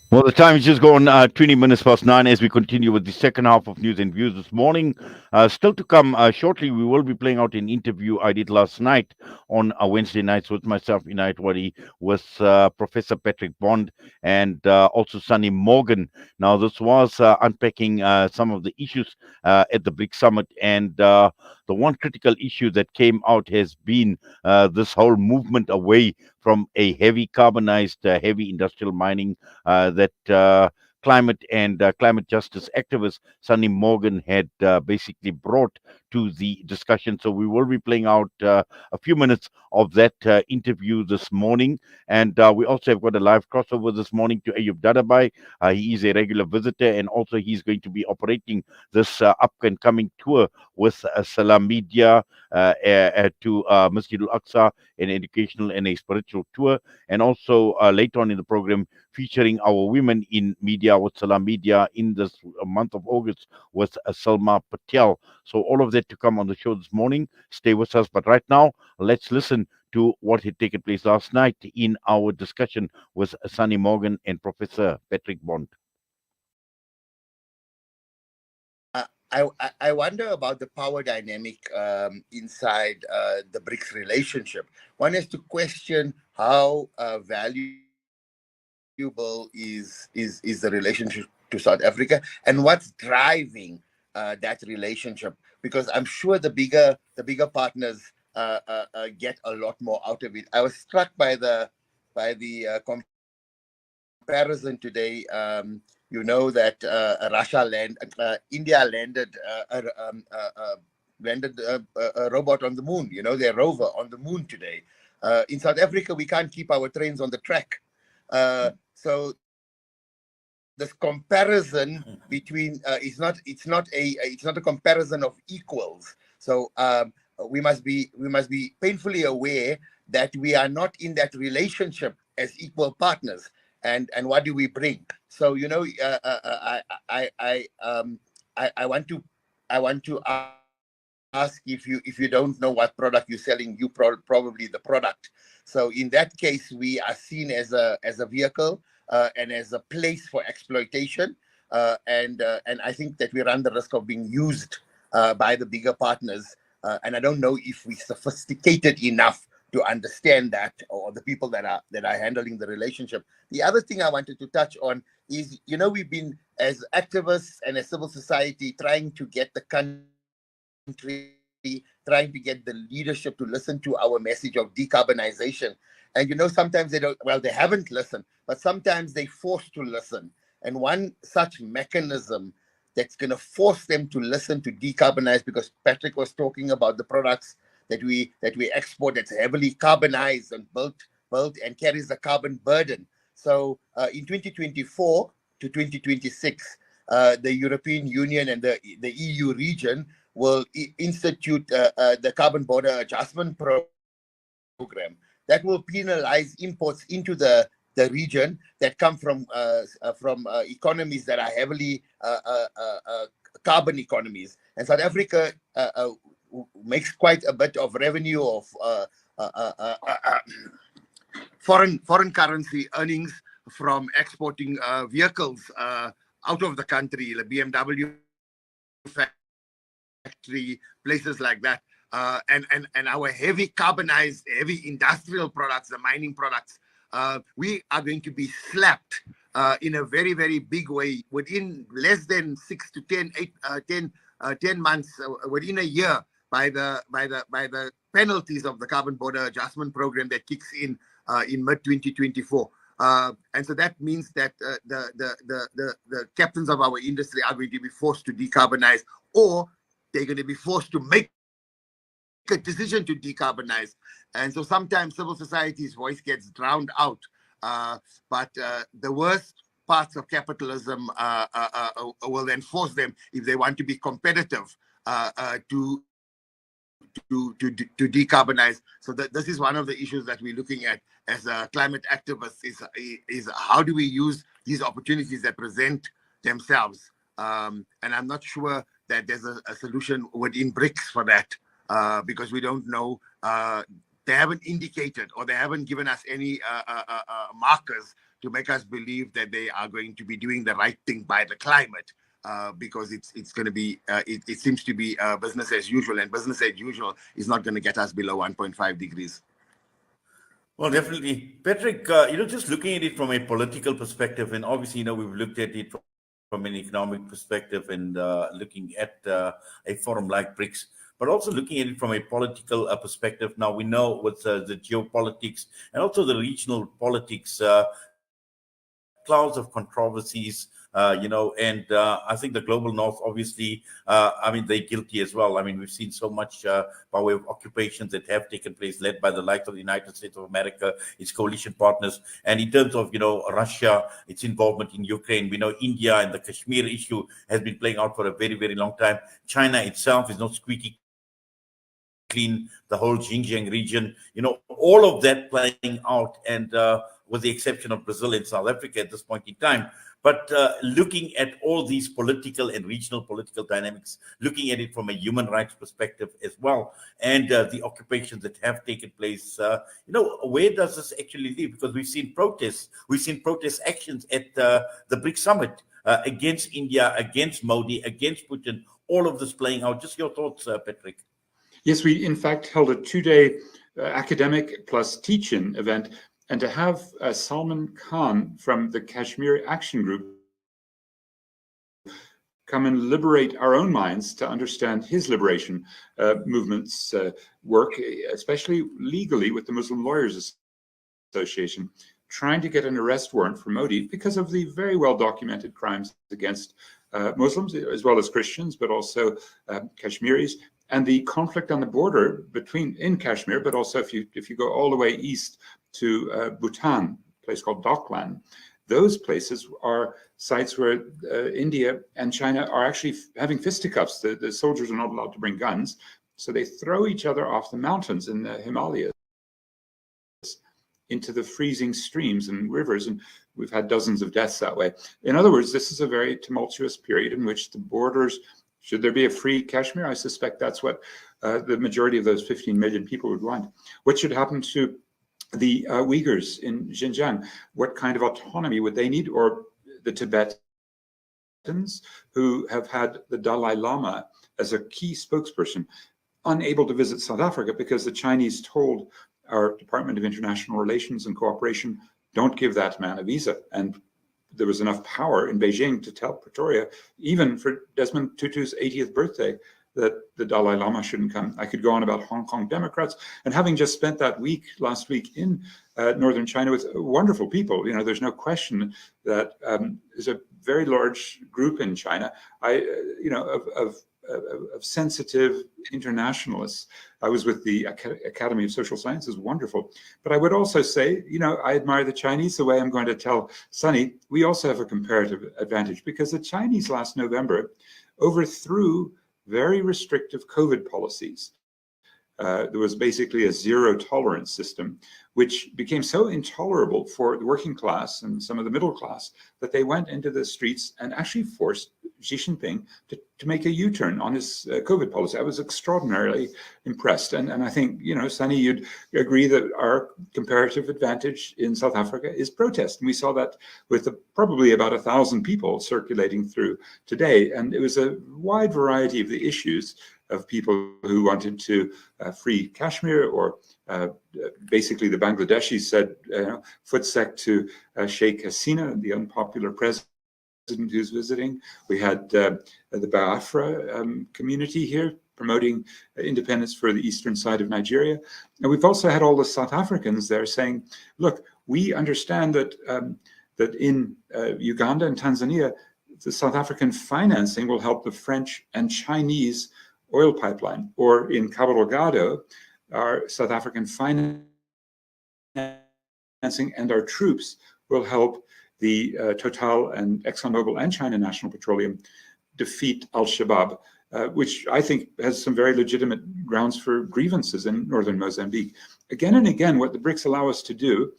Well, the time is just gone 20 minutes past 9 as we continue with the second half of News and Views this morning. Still to come shortly, we will be playing out an interview I did last night on Wednesday nights with myself, Inayat Wadi, with Professor Patrick Bond and also Sunny Morgan. Now, this was unpacking some of the issues at the BRICS Summit, and the one critical issue that came out has been this whole movement away from a heavy carbonized, heavy industrial mining that climate and climate justice activist Sunny Morgan had basically brought to the discussion. So we will be playing out a few minutes of that interview this morning. And we also have got a live crossover this morning to Ayub Dadabai. He is a regular visitor, and also he's going to be operating this up and coming tour with Salam Media to Masjid al Aqsa, an educational and a spiritual tour. And also later on in the program, featuring our women in media with Salam Media in this month of August with Salma Patel. So all of that to come on the show this morning. Stay with us. But right now, let's listen to what had taken place last night in our discussion with Sunny Morgan and Professor Patrick Bond. I wonder about the power dynamic inside the BRICS relationship. One has to question how valuable is the relationship to South Africa, and what's driving that relationship. Because I'm sure the bigger partners get a lot more out of it. I was struck by the comparison today. You know that India landed a robot on the moon. You know, their rover on the moon today. In South Africa, we can't keep our trains on the track. So this comparison between it's not a comparison of equals. So we must be painfully aware that we are not in that relationship as equal partners. And what do we bring? So I want to ask, if you don't know what product you're selling, you probably the product. So in that case, we are seen as a vehicle and as a place for exploitation, and I think that we run the risk of being used by the bigger partners. And I don't know if we're sophisticated enough to understand that, or the people that are handling the relationship. The other thing I wanted to touch on is, we've been, as activists and as civil society, trying to get the country, trying to get the leadership to listen to our message of decarbonization. And sometimes they haven't listened, but sometimes they're forced to listen. And one such mechanism that's going to force them to listen to decarbonize, because Patrick was talking about the products that we export that's heavily carbonized and built and carries the carbon burden. So in 2024 to 2026, the European Union and the EU region will institute the Carbon Border Adjustment Program that will penalize imports into the region that come from economies that are heavily carbon economies. And South Africa makes quite a bit of revenue of foreign currency earnings from exporting vehicles out of the country, the BMW factory, places like that. And our heavy carbonized, heavy industrial products, the mining products, we are going to be slapped in a very, very big way within less than 6 to 10 months, within a year, by the penalties of the Carbon Border Adjustment Program that kicks in mid 2024. And so that means that the captains of our industry are going to be forced to decarbonize, or they're going to be forced to make a decision to decarbonize. And so sometimes civil society's voice gets drowned out. But the worst parts of capitalism will then force them, if they want to be competitive, to decarbonize. So this is one of the issues that we're looking at as climate activists, is how do we use these opportunities that present themselves. And I'm not sure that there's a solution within BRICS for that, because we don't know they haven't indicated or they haven't given us any markers to make us believe that they are going to be doing the right thing by the climate. Because it's going to be, it seems to be business as usual, and business as usual is not going to get us below 1.5 degrees. Well, definitely, Patrick. Just looking at it from a political perspective, and obviously, we've looked at it from an economic perspective, and looking at a forum like BRICS, but also looking at it from a political perspective. Now we know with the geopolitics and also the regional politics, clouds of controversies. And I think the global north, obviously, they're guilty as well. We've seen so much by way of occupations that have taken place, led by the likes of the United States of America, its coalition partners. And in terms of, Russia, its involvement in Ukraine, we know India and the Kashmir issue has been playing out for a very, very long time. China itself is not squeaky clean, the whole Xinjiang region, all of that playing out, and with the exception of Brazil and South Africa at this point in time. But looking at all these political and regional political dynamics, looking at it from a human rights perspective as well, and the occupations that have taken place, where does this actually lead? Because we've seen protest actions at the BRICS summit against India, against Modi, against Putin, all of this playing out. Just your thoughts, Patrick. Yes, we in fact held a 2-day academic plus teach-in event, and to have Salman Khan from the Kashmir Action Group come and liberate our own minds to understand his liberation movement's work, especially legally with the Muslim Lawyers Association, trying to get an arrest warrant for Modi because of the very well documented crimes against Muslims as well as Christians, but also Kashmiris, and the conflict on the border in Kashmir, but also if you go all the way east to Bhutan, a place called Doklam. Those places are sites where India and China are actually having fisticuffs. The soldiers are not allowed to bring guns, so they throw each other off the mountains in the Himalayas into the freezing streams and rivers, and we've had dozens of deaths that way. In other words, this is a very tumultuous period in which the borders, should there be a free Kashmir? I suspect that's what the majority of those 15 million people would want. What should happen to the Uyghurs in Xinjiang? What kind of autonomy would they need? Or the Tibetans, who have had the Dalai Lama as a key spokesperson, unable to visit South Africa because the Chinese told our Department of International Relations and Cooperation, don't give that man a visa. And there was enough power in Beijing to tell Pretoria, even for Desmond Tutu's 80th birthday, that the Dalai Lama shouldn't come. I could go on about Hong Kong Democrats, and having just spent that last week in northern China with wonderful people, there's no question that there's a very large group in China, of sensitive internationalists. I was with the Academy of Social Sciences, wonderful. But I would also say, I admire the Chinese the way I'm going to tell Sunny, we also have a comparative advantage, because the Chinese last November overthrew very restrictive COVID policies. There was basically a zero tolerance system, which became so intolerable for the working class and some of the middle class that they went into the streets and actually forced Xi Jinping to make a U-turn on his COVID policy. I was extraordinarily impressed. And I think, Sunny, you'd agree that our comparative advantage in South Africa is protest. And we saw that with probably about 1,000 people circulating through today. And it was a wide variety of the issues of people who wanted to free Kashmir, or basically the Bangladeshis said, footstep to Sheikh Hasina, the unpopular president who's visiting. We had the Biafra community here promoting independence for the eastern side of Nigeria. And we've also had all the South Africans there saying, look, we understand that that in Uganda and Tanzania, the South African financing will help the French and Chinese oil pipeline, or in Cabo Delgado, our South African financing and our troops will help the Total and ExxonMobil and China National Petroleum defeat Al-Shabaab, which I think has some very legitimate grounds for grievances in northern Mozambique. Again and again, what the BRICS allow us to do,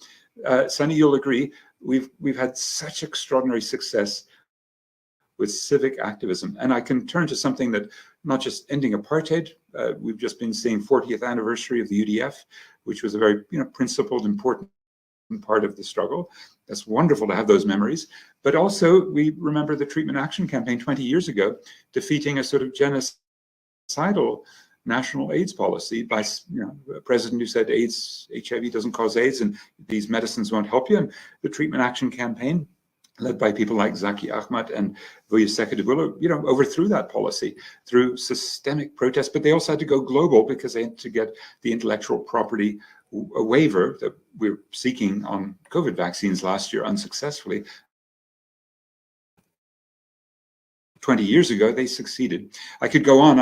Sunny, you'll agree, we've had such extraordinary success with civic activism. And I can turn to something that, not just ending apartheid, we've just been seeing 40th anniversary of the UDF, which was a very principled, important part of the struggle. That's wonderful to have those memories. But also we remember the Treatment Action Campaign 20 years ago, defeating a sort of genocidal national AIDS policy by a president who said HIV doesn't cause AIDS and these medicines won't help you. And the Treatment Action Campaign, led by people like Zaki Ahmad and Vuyiseka Debula, overthrew that policy through systemic protest. But they also had to go global because they had to get the intellectual property a waiver that we're seeking on COVID vaccines last year unsuccessfully. 20 years ago, they succeeded. I could go on.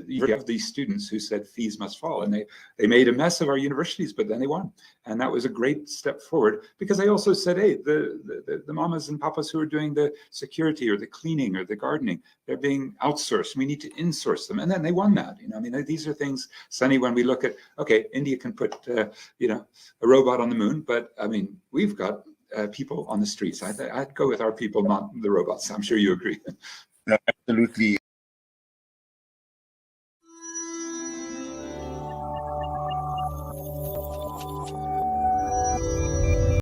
You have these students who said fees must fall, and they made a mess of our universities, but then they won. And that was a great step forward because they also said, hey, the mamas and papas who are doing the security or the cleaning or the gardening, they're being outsourced. We need to insource them. And then they won that. These are things, Sunny, when we look at, okay, India can put, a robot on the moon, but we've got people on the streets. I'd go with our people, not the robots. I'm sure you agree. No, absolutely.